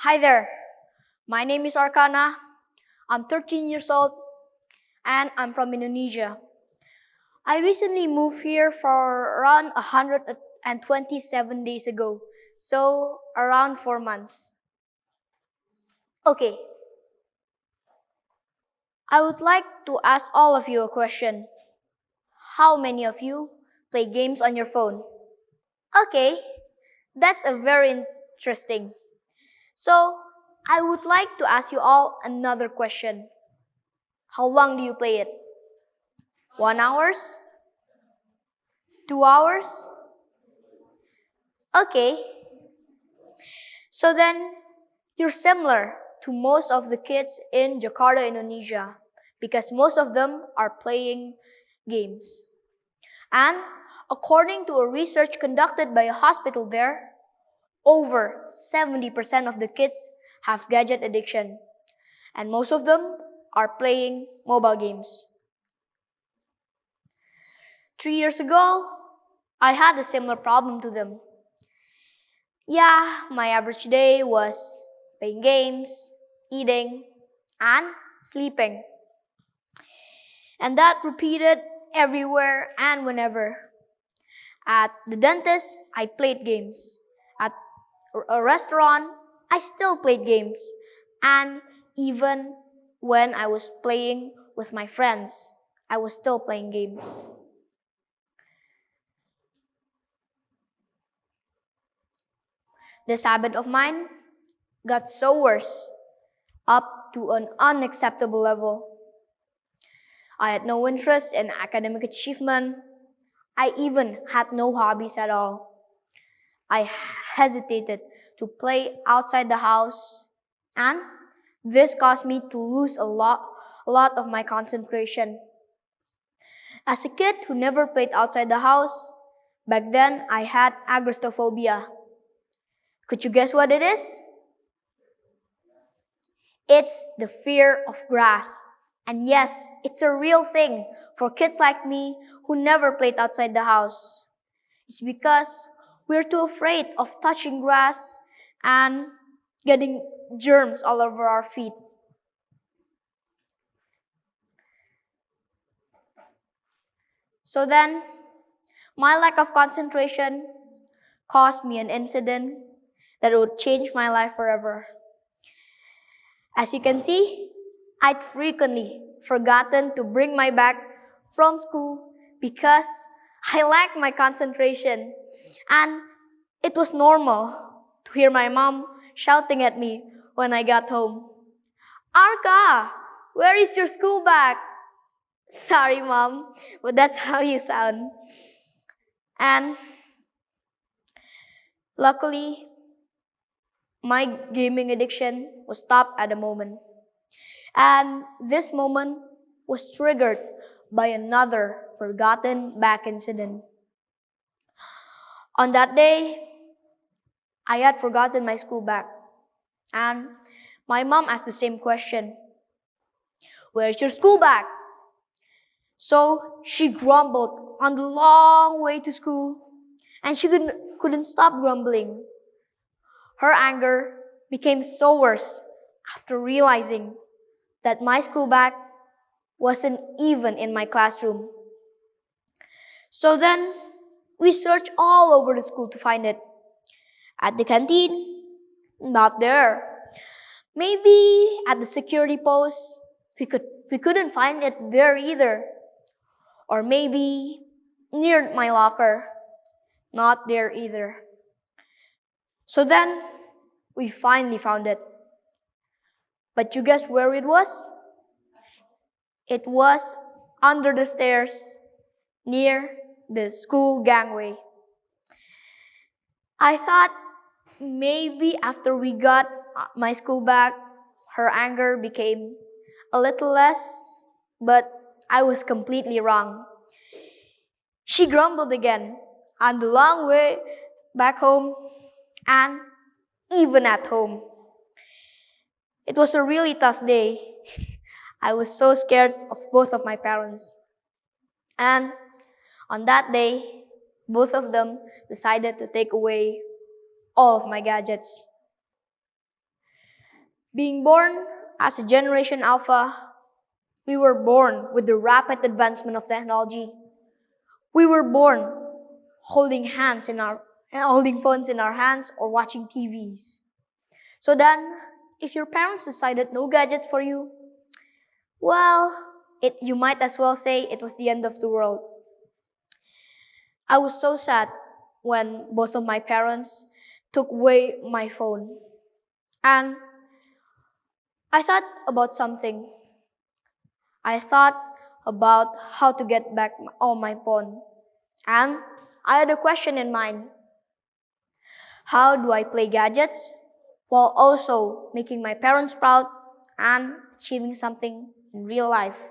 Hi there, my name is Arcana. I'm 13 years old and I'm from Indonesia. I recently moved here for around 127 days ago, so around 4 months. Okay, I would like to ask all of you a question. How many of you play games on your phone? Okay, that's a very interesting. So, I would like to ask you all another question. How long do you play it? 1 hours? 2 hours? Okay, so then you're similar to most of the kids in Jakarta, Indonesia, because most of them are playing games. And according to a research conducted by a hospital there, over 70% of the kids have gadget addiction, and most of them are playing mobile games. 3 years ago, I had a similar problem to them. Yeah, my average day was playing games, eating, and sleeping. And that repeated everywhere and whenever. At the dentist, I played games. At a restaurant, I still played games. And even when I was playing with my friends, I was still playing games. This habit of mine got so worse, up to an unacceptable level. I had no interest in academic achievement. I even had no hobbies at all. I hesitated to play outside the house, and this caused me to lose a lot of my concentration. As a kid who never played outside the house, back then I had agoraphobia. Could you guess what it is? It's the fear of grass. And yes, it's a real thing for kids like me who never played outside the house. It's because we're too afraid of touching grass and getting germs all over our feet. So then, my lack of concentration caused me an incident that would change my life forever. As you can see, I'd frequently forgotten to bring my bag from school because I lacked my concentration. And it was normal to hear my mom shouting at me when I got home. Arka, where is your school bag? Sorry, mom, but that's how you sound. And luckily, my gaming addiction was stopped at a moment. And this moment was triggered by another forgotten back incident. On that day, I had forgotten my school bag. And my mom asked the same question. Where's your school bag? So she grumbled on the long way to school, and she couldn't stop grumbling. Her anger became so worse after realizing that my school bag wasn't even in my classroom. So then we searched all over the school to find it. At the canteen, not there. Maybe at the security post, we couldn't find it there either. Or maybe near my locker, not there either. So then we finally found it. But you guess where it was? It was under the stairs near the school gangway. I thought maybe after we got my school bag, her anger became a little less, but I was completely wrong. She grumbled again on the long way back home and even at home. It was a really tough day. I was so scared of both of my parents. And on that day, both of them decided to take away all of my gadgets. Being born as a Generation Alpha, we were born with the rapid advancement of technology. We were born holding holding phones in our hands or watching TVs. So then, if your parents decided no gadgets for you, well, you might as well say it was the end of the world. I was so sad when both of my parents took away my phone. And I thought about something. I thought about how to get back all my phone. And I had a question in mind. How do I play gadgets while also making my parents proud and achieving something in real life?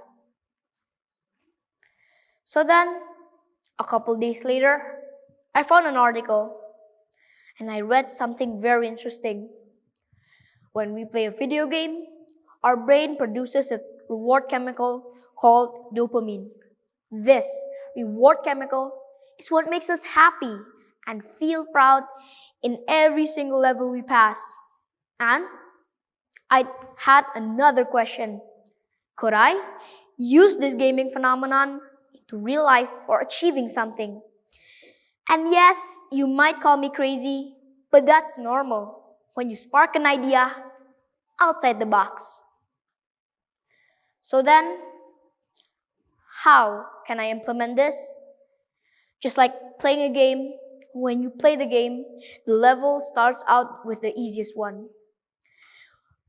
So then, a couple days later, I found an article and I read something very interesting. When we play a video game, our brain produces a reward chemical called dopamine. This reward chemical is what makes us happy and feel proud in every single level we pass. And I had another question. Could I use this gaming phenomenon to real life for achieving something? And yes, you might call me crazy, but that's normal when you spark an idea outside the box. So then, how can I implement this? Just like playing a game, when you play the game, the level starts out with the easiest one.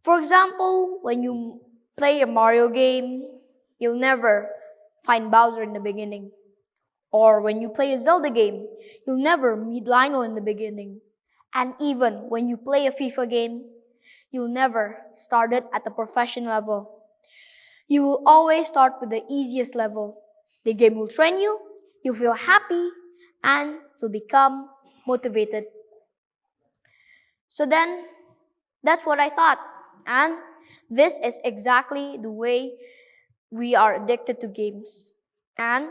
For example, when you play a Mario game, you'll never find Bowser in the beginning. Or when you play a Zelda game, you'll never meet Lionel in the beginning. And even when you play a FIFA game, you'll never start it at the professional level. You will always start with the easiest level. The game will train you, you'll feel happy, and you'll become motivated. So then, that's what I thought. And this is exactly the way we are addicted to games. And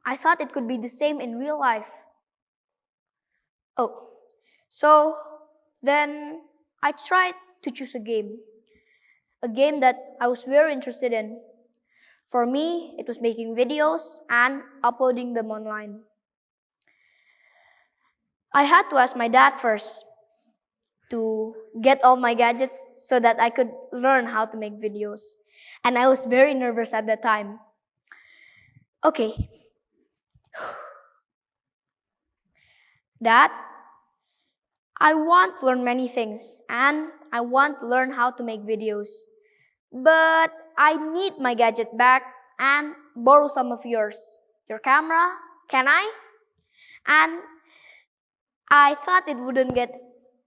I thought it could be the same in real life. Oh, so then I tried to choose a game that I was very interested in. For me, it was making videos and uploading them online. I had to ask my dad first to get all my gadgets so that I could learn how to make videos. And I was very nervous at that time. Okay, Dad, I want to learn many things and I want to learn how to make videos. But I need my gadget back and borrow some of yours. Your camera, can I? And I thought it wouldn't get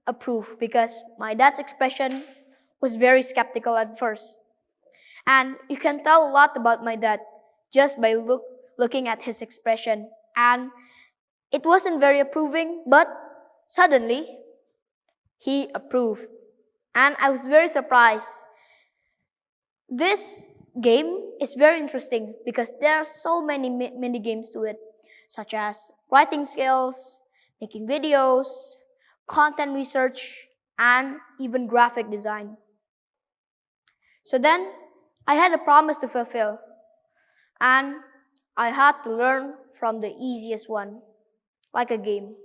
approved because my dad's expression was very skeptical at first. And you can tell a lot about my dad just by looking at his expression. And it wasn't very approving, but suddenly he approved. And I was very surprised. This game is very interesting because there are so many mini games to it, such as writing skills, making videos, content research, and even graphic design. So then, I had a promise to fulfill, and I had to learn from the easiest one, like a game.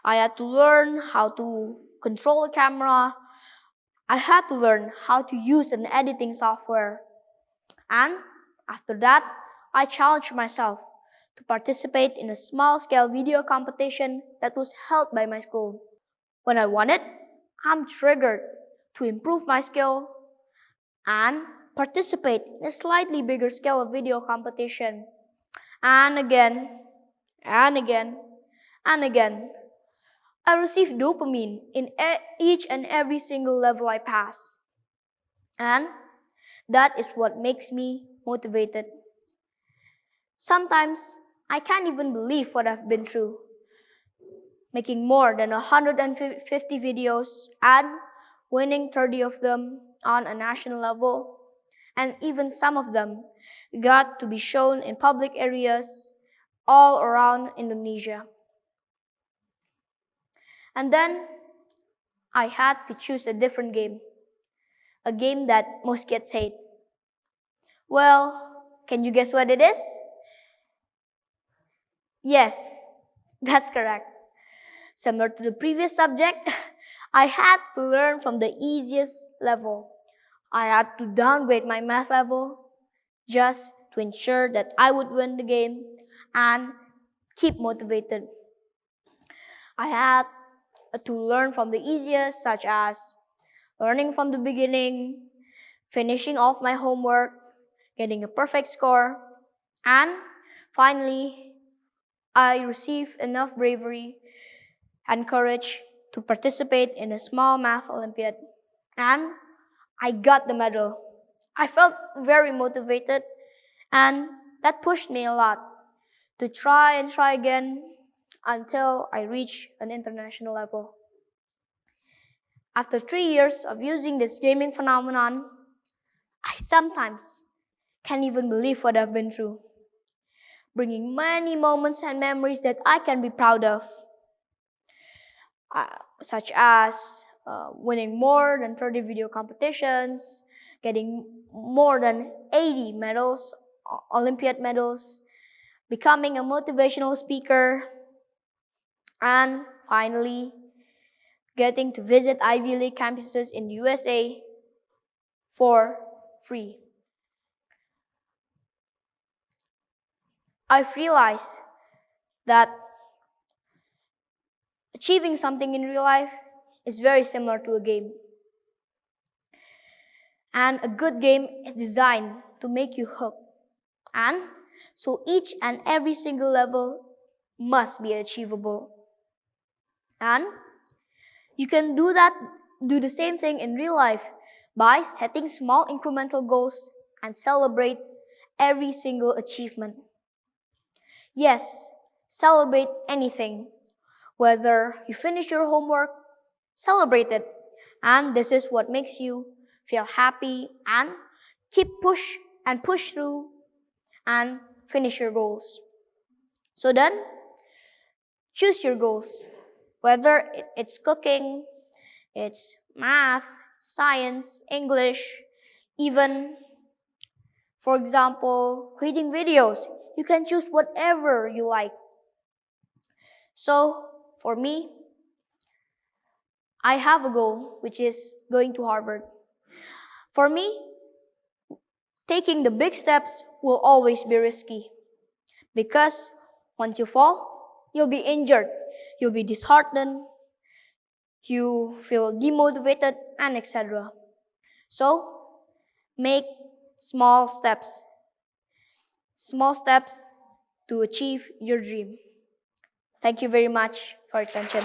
I had to learn how to control a camera. I had to learn how to use an editing software. And after that, I challenged myself to participate in a small-scale video competition that was held by my school. When I won it, I'm triggered to improve my skill and participate in a slightly bigger scale of video competition. And again, and again, and again. I receive dopamine in each and every single level I pass. And that is what makes me motivated. Sometimes I can't even believe what I've been through. Making more than 150 videos and winning 30 of them on a national level. And even some of them got to be shown in public areas all around Indonesia. And then I had to choose a different game. a game that most kids hate. Well, can you guess what it is? Yes, that's correct. Similar to the previous subject, I had to learn from the easiest level. I had to downgrade my math level just to ensure that I would win the game and keep motivated. I had to learn from the easiest, such as learning from the beginning, finishing off my homework, getting a perfect score, and finally, I received enough bravery and courage to participate in a small math Olympiad. And I got the medal. I felt very motivated, and that pushed me a lot to try and try again until I reached an international level. After 3 years of using this gaming phenomenon, I sometimes can't even believe what I've been through, bringing many moments and memories that I can be proud of, such as winning more than 30 video competitions, getting more than 80 medals, Olympiad medals, becoming a motivational speaker, and finally, getting to visit Ivy League campuses in the USA for free. I've realized that achieving something in real life is very similar to a game. And a good game is designed to make you hooked. And so each and every single level must be achievable. And you can do the same thing in real life by setting small incremental goals and celebrate every single achievement. Yes, celebrate anything. Whether you finish your homework, celebrate it. And this is what makes you feel happy and push through and finish your goals. So then, choose your goals. Whether it's cooking, it's math, science, English, even, for example, creating videos. You can choose whatever you like. So, for me, I have a goal, which is going to Harvard. For me, taking the big steps will always be risky because once you fall, you'll be injured, you'll be disheartened, you feel demotivated, and etc. So, make small steps to achieve your dream. Thank you very much for your attention.